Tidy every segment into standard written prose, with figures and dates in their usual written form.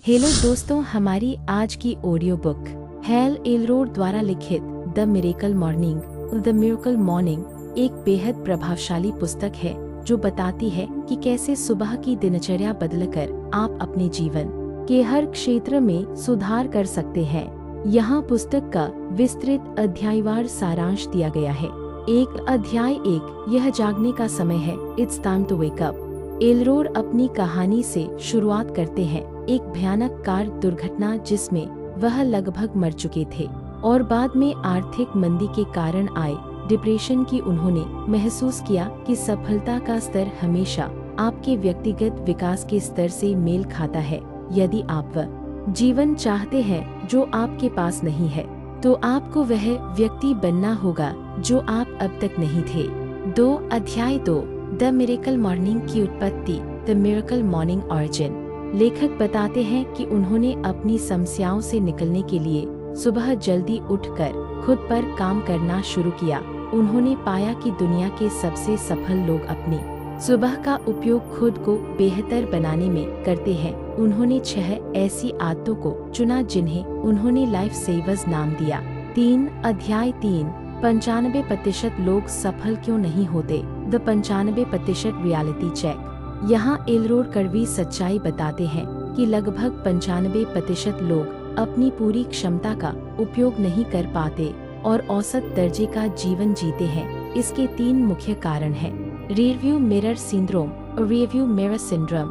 Hello दोस्तों, हमारी आज की ऑडियो बुक हैल एलरोड द्वारा लिखित द मिरेकल मॉर्निंग एक बेहद प्रभावशाली पुस्तक है जो बताती है कि कैसे सुबह की दिनचर्या बदलकर आप अपने जीवन के हर क्षेत्र में सुधार कर सकते हैं। यहाँ पुस्तक का विस्तृत अध्यायवार सारांश दिया गया है। एक अध्याय 1, यह जागने का समय है, it's time to wake up. एलरोड अपनी कहानी से शुरुआत करते हैं, एक भयानक कार दुर्घटना जिसमें वह लगभग मर चुके थे और बाद में आर्थिक मंदी के कारण आए डिप्रेशन की उन्होंने महसूस किया कि सफलता का स्तर हमेशा आपके व्यक्तिगत विकास के स्तर से मेल खाता है। यदि आप वह जीवन चाहते हैं जो आपके पास नहीं है, तो आपको वह व्यक्ति बनना होगा जो आप अब तक नहीं थे। अध्याय 2, द मिरेकल मॉर्निंग की उत्पत्ति, द मिरेकल मॉर्निंग ऑरिजिन। लेखक बताते हैं कि उन्होंने अपनी समस्याओं से निकलने के लिए सुबह जल्दी उठकर खुद पर काम करना शुरू किया। उन्होंने पाया कि दुनिया के सबसे सफल लोग अपनी सुबह का उपयोग खुद को बेहतर बनाने में करते हैं। उन्होंने 6 ऐसी आदतों को चुना जिन्हें उन्होंने लाइफ सेवर्स नाम दिया। अध्याय 3, 95% लोग सफल क्यों नहीं होते, द 95% रियलिटी चेक। यहाँ एलरोड कड़वी सच्चाई बताते हैं कि लगभग 95% लोग अपनी पूरी क्षमता का उपयोग नहीं कर पाते और औसत दर्जे का जीवन जीते हैं। इसके 3 मुख्य कारण हैं: रियरव्यू मिरर सिंड्रोम और रियरव्यू मिरर सिंड्रोम,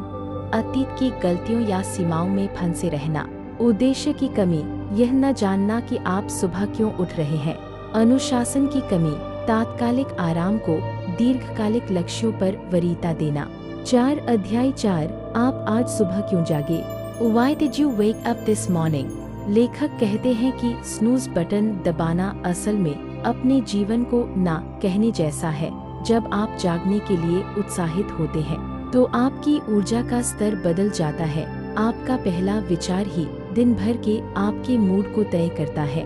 अतीत की गलतियों या सीमाओं में फंसे रहना, उद्देश्य की कमी, यह न जानना कि आप सुबह क्यों उठ रहे हैं, अनुशासन की कमी, तात्कालिक आराम को दीर्घकालिक लक्ष्यों पर वरीयता देना। अध्याय 4, आप आज सुबह क्यों जागे, Why did you wake up this morning? लेखक कहते हैं कि स्नूज बटन दबाना असल में अपने जीवन को ना कहने जैसा है। जब आप जागने के लिए उत्साहित होते हैं तो आपकी ऊर्जा का स्तर बदल जाता है। आपका पहला विचार ही दिन भर के आपके मूड को तय करता है।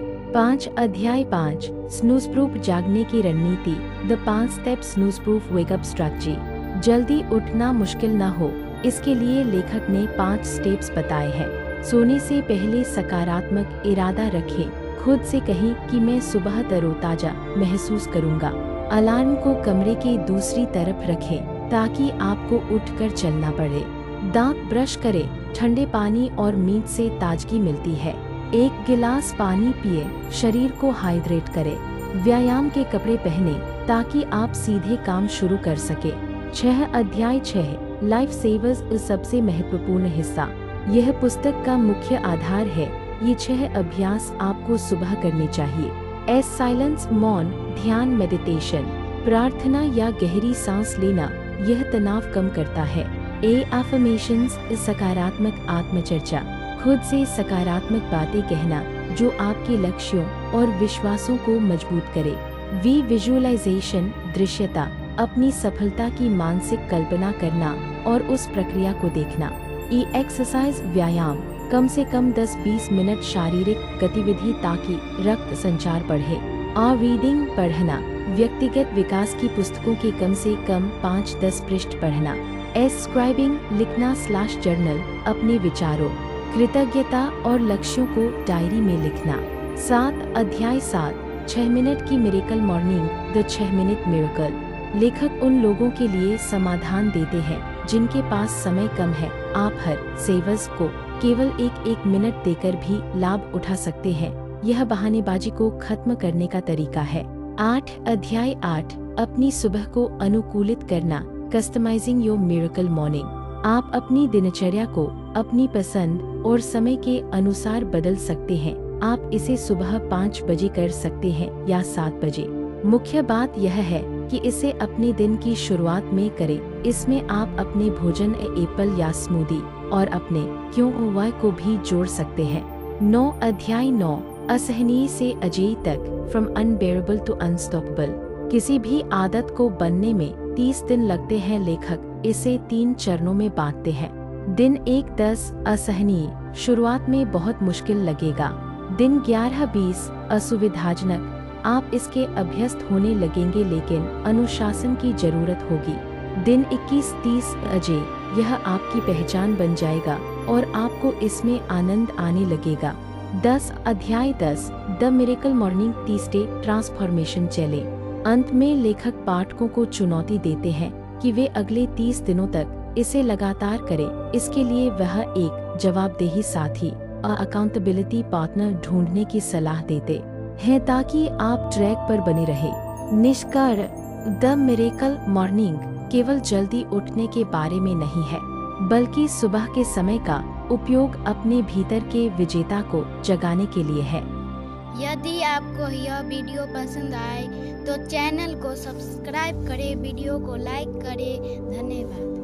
अध्याय 5, स्नूज प्रूफ जागने की रणनीति, the 5 step snooze proof wake up strategy. जल्दी उठना मुश्किल न हो, इसके लिए लेखक ने 5 स्टेप्स बताए हैं। सोने से पहले सकारात्मक इरादा रखें। खुद से कहें कि मैं सुबह तरोताजा महसूस करूंगा। अलार्म को कमरे के दूसरी तरफ रखें ताकि आपको उठकर चलना पड़े। दांत ब्रश करें, ठंडे पानी और मीठ से ताजगी मिलती है। 1 गिलास पानी पिए, शरीर को हाइड्रेट करें। व्यायाम के कपड़े पहने ताकि आप सीधे काम शुरू कर सके। अध्याय 6, लाइफ सेवर्स सबसे महत्वपूर्ण हिस्सा। यह पुस्तक का मुख्य आधार है। ये 6 अभ्यास आपको सुबह करने चाहिए। साइलेंस, मौन, ध्यान, मेडिटेशन, प्रार्थना या गहरी सांस लेना, यह तनाव कम करता है। अफर्मेशंस, सकारात्मक आत्मचर्चा, खुद से सकारात्मक बातें कहना जो आपके लक्ष्यों और विश्वासों को मजबूत करे। विजुअलाइजेशन, दृश्यता, अपनी सफलता की मानसिक कल्पना करना और उस प्रक्रिया को देखना। एक्सरसाइज, व्यायाम, कम से कम 10-20 मिनट शारीरिक गतिविधि ताकि रक्त संचार बढ़े। रीडिंग, पढ़ना, व्यक्तिगत विकास की पुस्तकों के कम से कम 5-10 पृष्ठ पढ़ना। स्क्राइबिंग, लिखना / जर्नल, अपने विचारों, कृतज्ञता और लक्ष्यों को डायरी में लिखना। अध्याय 7, 6 मिनट की miracle morning, the 6 minute miracle. लेखक उन लोगों के लिए समाधान देते हैं जिनके पास समय कम है। आप हर सेवर्स को केवल 1 मिनट देकर भी लाभ उठा सकते हैं। यह बहानेबाजी को खत्म करने का तरीका है। अध्याय 8, अपनी सुबह को अनुकूलित करना, कस्टमाइजिंग योर मिरेकल मॉर्निंग। आप अपनी दिनचर्या को अपनी पसंद और समय के अनुसार बदल सकते हैं। आप इसे सुबह 5 बजे कर सकते हैं या 7 बजे। मुख्य बात यह है कि इसे अपने दिन की शुरुआत में करें। इसमें आप अपने भोजन, एप्पल या स्मूदी और अपने क्यों वाई को भी जोड़ सकते हैं। अध्याय 9, असहनीय से अजेय तक, फ्रॉम अनबेरेबल टू अनस्टॉपेबल। किसी भी आदत को बनने में 30 दिन लगते हैं। लेखक इसे 3 चरणों में बांटते हैं। दिन 1, 10, असहनीय, शुरुआत में बहुत मुश्किल लगेगा। दिन 11, 20, असुविधाजनक, आप इसके अभ्यस्त होने लगेंगे लेकिन अनुशासन की जरूरत होगी। दिन 21, 30, अजय, यह आपकी पहचान बन जाएगा। और आपको इसमें आनंद आने लगेगा। 10 अध्याय 10 the miracle morning 30 day transformation challenge. अंत में लेखक पाठकों को चुनौती देते हैं कि वे अगले 30 दिनों तक इसे लगातार करें। इसके लिए वह एक जवाबदेही साथी अकाउंटेबिलिटी पार्टनर ढूंढने की सलाह देते हैं ताकि आप ट्रैक पर बने रहे। निष्कर्ष, द मिरेकल मॉर्निंग केवल जल्दी उठने के बारे में नहीं है, बल्कि सुबह के समय का उपयोग अपने भीतर के विजेता को जगाने के लिए है। यदि आपको यह वीडियो पसंद आए तो चैनल को सब्सक्राइब करें, वीडियो को लाइक करें। धन्यवाद।